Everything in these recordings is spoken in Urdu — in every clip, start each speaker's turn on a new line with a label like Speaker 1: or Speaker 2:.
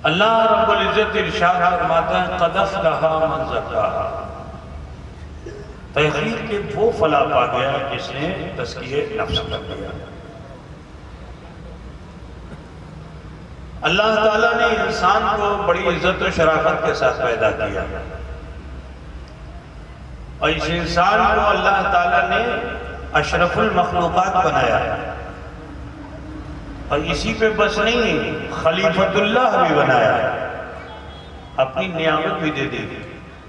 Speaker 1: اللہ رب العزت ارشاد فرماتا ہے قد افلح من زکاہا، تحقیق کہ وہ فلاح پا گیا جس نے تزکیہ نفس کر دیا۔ اللہ تعالیٰ نے انسان کو بڑی عزت و شرافت کے ساتھ پیدا کیا، اور اس انسان کو اللہ تعالیٰ نے اشرف المخلوقات بنایا، اور اسی پہ بس نہیں، خلیفۃ اللہ بھی بنایا، اپنی نعمت بھی دے دی۔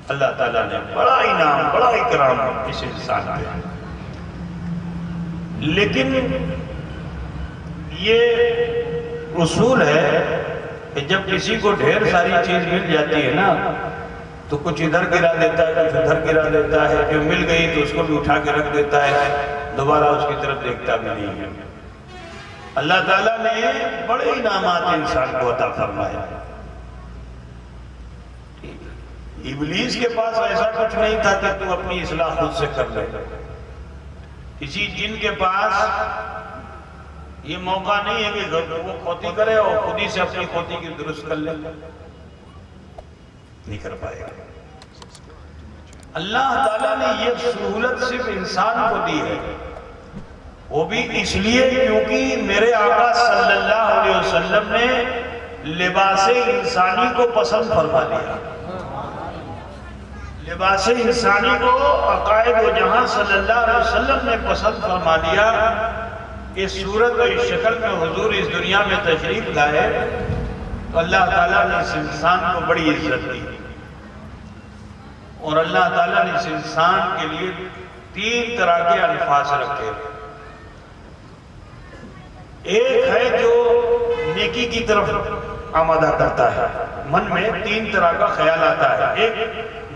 Speaker 1: اللہ تعالیٰ نے بڑا انعام، بڑا اکرام اس انسان پہ۔ لیکن یہ اصول ہے کہ جب کسی کو ڈھیر ساری چیز مل جاتی ہے نا تو کچھ ادھر گرا دیتا ہے، کچھ ادھر گرا دیتا ہے، جو مل گئی تو اس کو بھی اٹھا کے رکھ دیتا ہے، دوبارہ اس کی طرف دیکھتا بھی نہیں ہے۔ اللہ تعالیٰ نے بڑے انعامات انسان کو عطا فرمایا۔ ابلیس کے پاس ایسا کچھ نہیں تھا کہ تو اپنی اصلاح خود سے کر لے، کسی جن کے پاس یہ موقع نہیں ہے کہ وہ کھوتی کرے اور خود ہی سے اپنی کھوتی کی درست کر لے، نہیں کر پائے گا۔ اللہ تعالیٰ نے یہ سہولت صرف انسان کو دی ہے، وہ بھی اس لیے کیونکہ میرے آقا صلی اللہ علیہ وسلم نے لباس انسانی کو پسند فرما دیا۔ لباس انسانی کو عقائد و جہاں صلی اللہ علیہ وسلم نے پسند فرما دیا۔ اس صورت و اس شکل میں حضور اس دنیا میں تشریف لائے تو اللہ تعالیٰ نے اس انسان کو بڑی عزت دی، اور اللہ تعالیٰ نے اس انسان کے لیے 3 طرح کے الفاظ رکھے۔ ایک ہے جو نیکی کی طرف آمادہ کرتا ہے، من میں 3 طرح کا خیال آتا ہے۔ ایک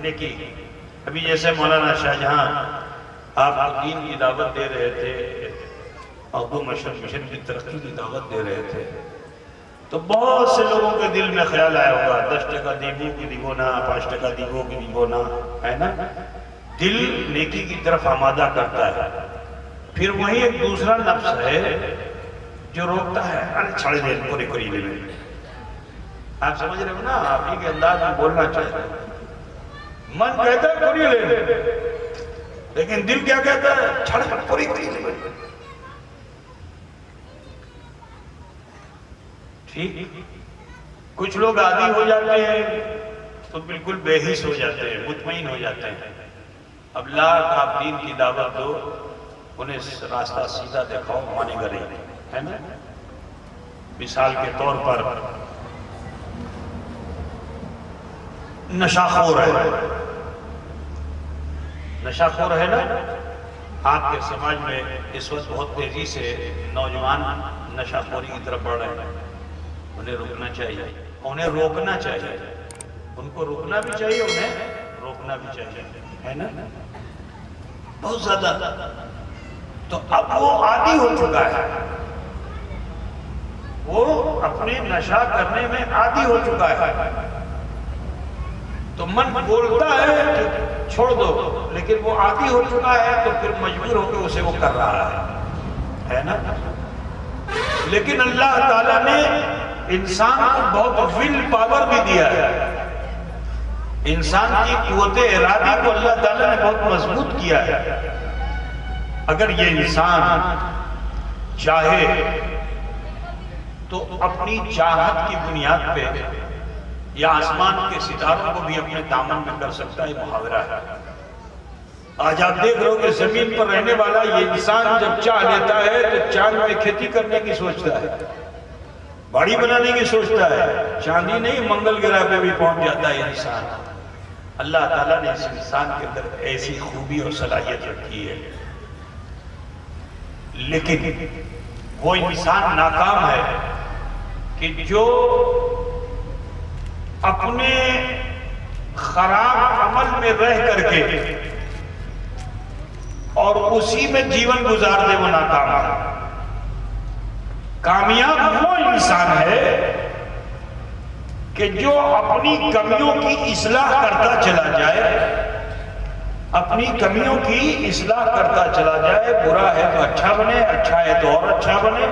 Speaker 1: نیکی، ابھی جیسے مولانا شاہ جہاں آپ دین کی دعوت دے رہے تھے، اردو مشن کی ترقی کی دعوت دے رہے تھے، تو بہت سے لوگوں کے دل میں خیال آیا ہوگا 10 ٹکا دیبو کی دیبو نا، 5 ٹکا دیبو کی دیبو نا، ہے نا؟ دل نیکی کی طرف آمادہ کرتا ہے۔ پھر وہی ایک دوسرا نفس ہے جو روکتا ہے، ارے چھڑے دے پورے قریبے میں۔ آپ سمجھ رہے ہو نا، آپ ہی کے انداز میں بولنا چاہتے ہیں۔ من کہتا ہے پوری لے لے، لیکن دل کیا کہتا ہے؟ چھڑ پوری قریبے میں۔ ٹھیک، کچھ لوگ عادی ہو جاتے ہیں تو بالکل بے حس ہو جاتے ہیں، مطمئن ہو جاتے ہیں۔ اب لاکھ آپ دین کی دعوت دو، انہیں راستہ سیدھا دکھاؤ، مانے گا نہیں، ہے نا؟ مثال کے طور پر نشہ خور ہے، نشہ خور ہے نا؟ آپ کے سماج میں اس وقت بہت تیزی سے نوجوان نشہ خوری کی طرف بڑھ رہے ہیں۔ انہیں روکنا چاہیے، انہیں روکنا چاہیے، ان کو روکنا بھی چاہیے، انہیں روکنا بھی چاہیے، ہے نا؟ بہت زیادہ تو اب وہ عادی ہو چکا ہے، وہ اپنے نشہ کرنے میں عادی ہو چکا ہے، تو من بولتا ہے کہ چھوڑ دو، لیکن وہ عادی ہو چکا ہے تو پھر مجبور ہو کے اسے وہ کر رہا ہے نا؟ لیکن اللہ تعالیٰ نے انسان کو بہت ول پاور بھی دیا ہے، انسان کی قوت ارادی کو اللہ تعالیٰ نے بہت مضبوط کیا ہے۔ اگر یہ انسان چاہے تو اپنی چاہت کی بنیاد پہ یا آسمان کے ستاروں کو بھی اپنے دامن میں کر سکتا ہے، محاورہ ہے۔ آج آپ دیکھ رہے ہو کہ زمین پر رہنے والا یہ انسان جب چاہ لیتا ہے تو چاند میں کھیتی کرنے کی سوچتا ہے، باڑی بنانے کی سوچتا ہے، چاندی نہیں منگل گرہ پہ بھی پہنچ جاتا ہے انسان۔ اللہ تعالیٰ نے اس انسان کے اندر ایسی خوبی اور صلاحیت رکھی ہے، لیکن وہ انسان ناکام ہے کہ جو اپنے خراب عمل میں رہ کر کے اور اسی میں جیون گزار دے، وہ ناکام ہے۔ کامیاب وہ انسان ہے کہ جو اپنی کمیوں کی اصلاح کرتا چلا جائے، اپنی کمیوں کی اصلاح کرتا چلا جائے، برا ہے تو اچھا بنے، اچھا ہے تو اور اچھا بنے،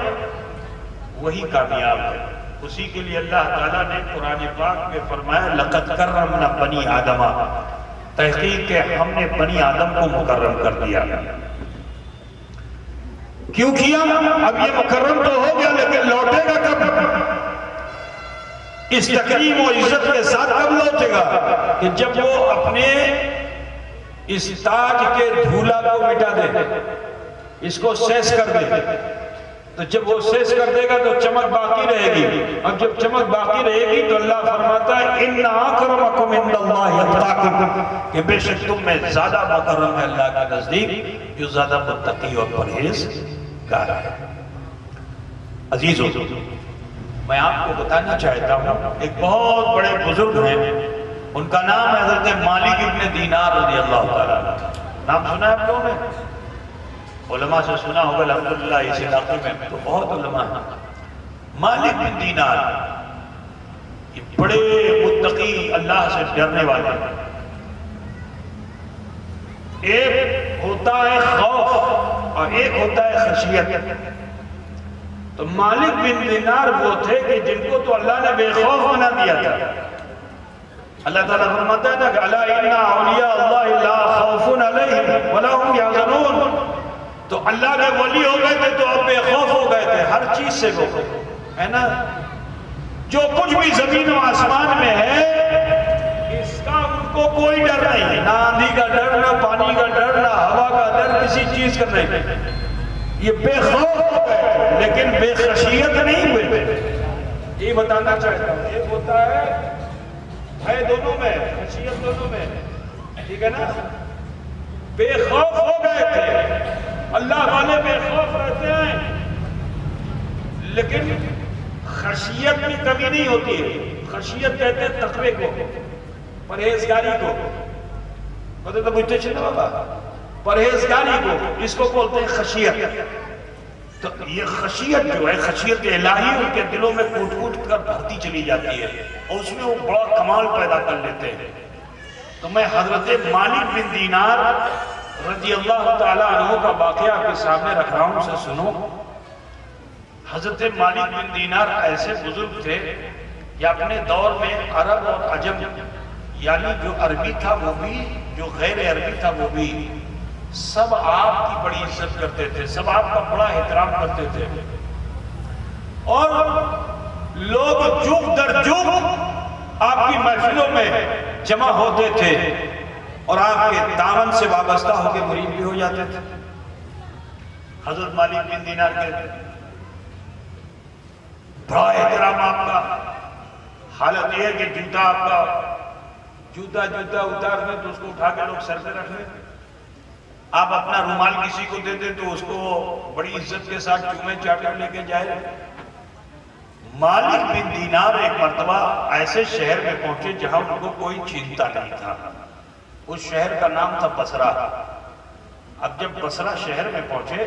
Speaker 1: وہی کامیاب ہے۔ اسی کے لیے اللہ تعالیٰ نے قرآن پاک میں فرمایا لقد کرمنا بنی آدم، تحقیق کہ ہم نے بنی آدم کو مکرم کر دیا۔ کیوں کیا؟ اب یہ مکرم تو ہو گیا لیکن لوٹے گا کب؟ اس تکریم و عزت کے ساتھ کب لوٹے گا؟ کہ جب وہ اپنے اس تاج کے دھولا کو مٹا دے، اس کو سیس کر دے، تو جب وہ سیس کر دے گا تو چمک باقی رہے گی، اب جب چمک باقی رہے گی تو اللہ فرماتا ہے اِنَّ أَكْرَمَكُمْ عِنْدَ اللَّهِ أَتْقَاكُمْ، کہ بے شک تم میں زیادہ مکرم ہے اللہ کے نزدیک جو زیادہ متقی اور پرہیزگار ہے۔ عزیزو، میں آپ کو بتانا چاہتا ہوں، ایک بہت بڑے بزرگ ہیں، ان کا نام ہے حضرت مالک ابن دینار رضی اللہ تعالیٰ عنہ۔ نام سنا ہے آپ لوگوں نے؟ علماء سے سنا ہوگا الحمدللہ، اس علاقے میں تو بہت علماء ہیں۔ مالک بن دینار یہ بڑے متقی، اللہ سے ڈرنے والے ہیں۔ ایک ہوتا ہے خوف اور ایک ہوتا ہے خشیت۔ تو مالک بن دینار وہ تھے کہ جن کو تو اللہ نے بے خوف بنا دیا تھا۔ اللہ تعالیٰ فرماتا ہے نا کہ الا ان اولیاء اللہ لا خوف علیہم ولا هم یحزنون، تو اللہ کے ولی ہو گئے تھے تو اب بے خوف ہو گئے تھے ہر چیز سے، وہ ہے نا، جو کچھ بھی زمین و آسمان میں ہے اس کا ان کو کوئی ڈر نہیں ہے، نہ آندھی کا ڈر، نہ پانی کا ڈر، نہ ہوا کا ڈر، کسی چیز کا نہیں۔ یہ بے خوف ہو گئے لیکن بے خشیت نہیں ہوئے۔ یہ بتانا چاہتا ہوں، ایک ہوتا ہے دونوں میں، خشیت دونوں میں، ٹھیک ہے نا؟ بے خوف ہو گئے تھے، اللہ والے بے خوف رہتے ہیں لیکن خشیت میں کمی نہیں ہوتی ہے۔ خشیت کہتے ہیں تقوی کو، پرہیزگاری کو، پتہ تو بجھتے چھنے بابا، پرہیزگاری کو، اس کو بولتے ہیں خشیت۔ تو یہ خشیت جو ہے، خشیت الہی ان کے دلوں میں کوٹ کوٹ کر بھرتی چلی جاتی ہے اور اس میں وہ بڑا کمال پیدا کر لیتے ہیں۔ تو میں حضرت مالک بن دینار رضی اللہ تعالیٰ عنہ کا واقعہ آپ کے سامنے رکھ رہا ہوں، اسے سنو۔ حضرت مالک بن دینار ایسے بزرگ تھے کہ اپنے دور میں عرب اور عجم، یعنی جو عربی تھا وہ بھی، جو غیر عربی تھا وہ بھی، سب آپ کی بڑی عزت کرتے تھے، سب آپ کا بڑا احترام کرتے تھے، اور لوگ جگ در جگ آپ کی محفلوں میں جمع ہوتے تھے اور آپ کے دامن سے وابستہ ہو کے مرید بھی ہو جاتے تھے۔ حضرت مالک بن دینار کے بڑا احترام آپ کا، حالت یہ ہے کہ جوتا آپ کا، جوتا اتار دیں تو اس کو اٹھا کے لوگ سر پہ رکھ لیں، آپ اپنا رومال کسی کو دے دیں تو اس کو بڑی عزت کے ساتھ چومے چاٹے لے کے جائے۔ مالک بن دینار ایک مرتبہ ایسے شہر میں پہنچے جہاں ان کو کوئی چینتا نہیں تھا، اس شہر کا نام تھا بصرہ۔ اب جب بصرہ شہر میں پہنچے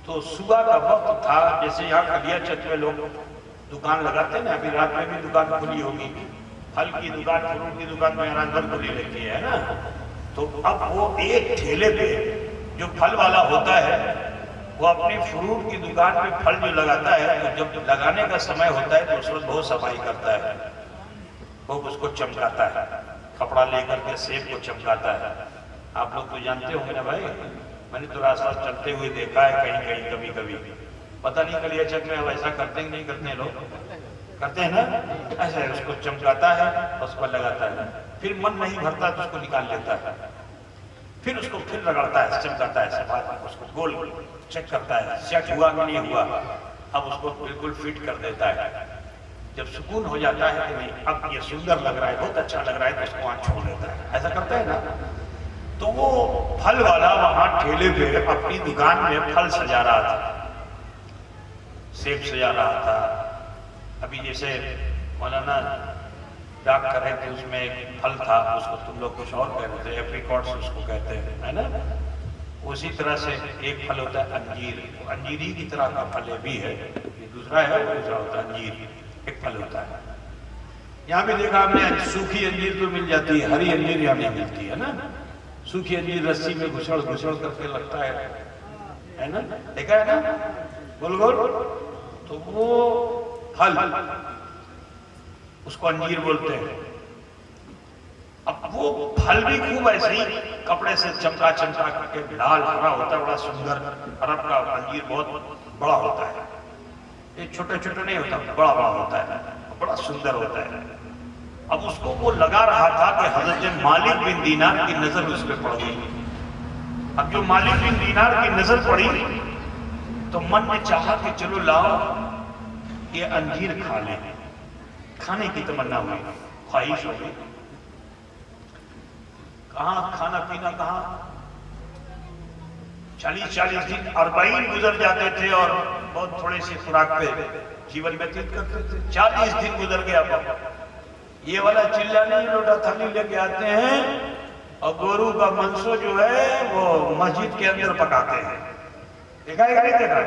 Speaker 1: تو صبح کا وقت تھا، جیسے یہاں کلیا چت میں لوگ دکان لگاتے ہیں نا، ابھی رات میں بھی دکان کھلی ہوگی، پھل کی دکان، فروٹ کی دکان میں رات کھلی رہتی ہے نا، تو اب وہ ایک ٹھیلے پہ جو پھل والا ہوتا ہے وہ اپنی فروٹ کی دکان پہ پھل جو لگاتا ہے، تو جب لگانے کا سمے ہوتا ہے تو اس وقت بہت صفائی کرتا ہے، وہ اس کو چمکاتا ہے، کپڑا لے کر کے سیب کو چمکاتا ہے۔ آپ لوگ تو جانتے ہوں گے نا بھائی، میں نے تو راستہ چلتے ہوئے دیکھا ہے کہیں کہیں کبھی کبھی، پتہ نہیں کلیا چک میں اب ایسا کرتے ہیں نہیں کرتے ہیں، لوگ کرتے ہیں نا، ایسا اس کو چمکاتا ہے اس پر لگاتا ہے، پھر من نہیں بھرتا تو اس کو نکال لیتا ہے، پھر اس کو پھر رگڑتا ہے، چمکاتا ہے، صفائی اس کو گول چیک کرتا ہے سیٹ ہوا کہ نہیں ہوا، اب اس کو بالکل فٹ کر دیتا ہے۔ جب سکون ہو جاتا ہے کہ نہیں اب یہ سندر لگ رہا ہے، بہت اچھا لگ رہا ہے، تو اس کو وہاں چھوڑ دیتا ہے، ایسا کرتا ہے نا۔ تو وہ پھل والا وہاں ٹھیلے پہ اپنی دکان میں پھل سجا رہا تھا، سیب سجا رہا تھا۔ ابھی جیسے مولانا ڈاک کر رہے تھے، اس میں ایک پھل تھا، اس کو تم لوگ کچھ اور کہہ رہے تھے، ایپریکاٹس اس کو کہتے ہیں، ہے نا۔ اسی طرح سے ایک پھل ہوتا ہے انجیر، انجیری کی طرح کا پھل بھی ہے، یہ دوسرا ہے، وہ دوسرا ہوتا ہے انجیر، ایک پھل ہوتا ہے۔ یہاں بھی دیکھا آپ نے سوکھی انجیر تو مل جاتی ہے، ہری انجیر یہاں نہیں ملتی ہے نا، سوکھی انجیر رسی میں گھسڑ کر کے لگتا ہے نا، دیکھا ہے نا گول گول، تو وہ پھل، اس کو انجیر بولتے ہیں. اب وہ پھل بھی خوب ایسے ہی کپڑے سے چمکا چمکا کے لال ہرا ہوتا ہے، بڑا سندر. عرب کا انجیر بہت بڑا ہوتا ہے، یہ چھوٹے چھوٹے نہیں ہوتا، بڑا بڑا ہوتا ہے، بڑا سندر ہوتا ہے. اب اس کو وہ لگا رہا تھا کہ حضرت مالک بن دینار کی نظر اس پہ پڑ گئی. اب جو مالک بن دینار کی نظر پڑی تو من نے چاہا کہ چلو لاؤ یہ انجیر کھا لیں. کھانے کی تمنا ہوئی، خواہش ہو گئی. کہاں کھانا پینا، کہاں 40 دن 40 گزر جاتے تھے اور بہت تھوڑے سی خوراک پہ جیون ویتیت کرتے تھے. 40 دن گزر گیا. یہ والا چلہ نہیں لوٹا تھالی لے کے آتے ہیں اور گورو کا منسو جو ہے وہ مسجد کے اندر پکاتے ہیں. دیکھا ہے کہ نہیں دیکھا؟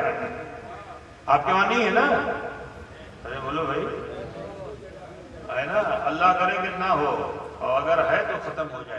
Speaker 1: آپ کے وہاں نہیں ہے نا؟ ارے بولو بھائی، ہے نا؟ اللہ کرے کہ نہ ہو، اور اگر ہے تو ختم ہو جائے.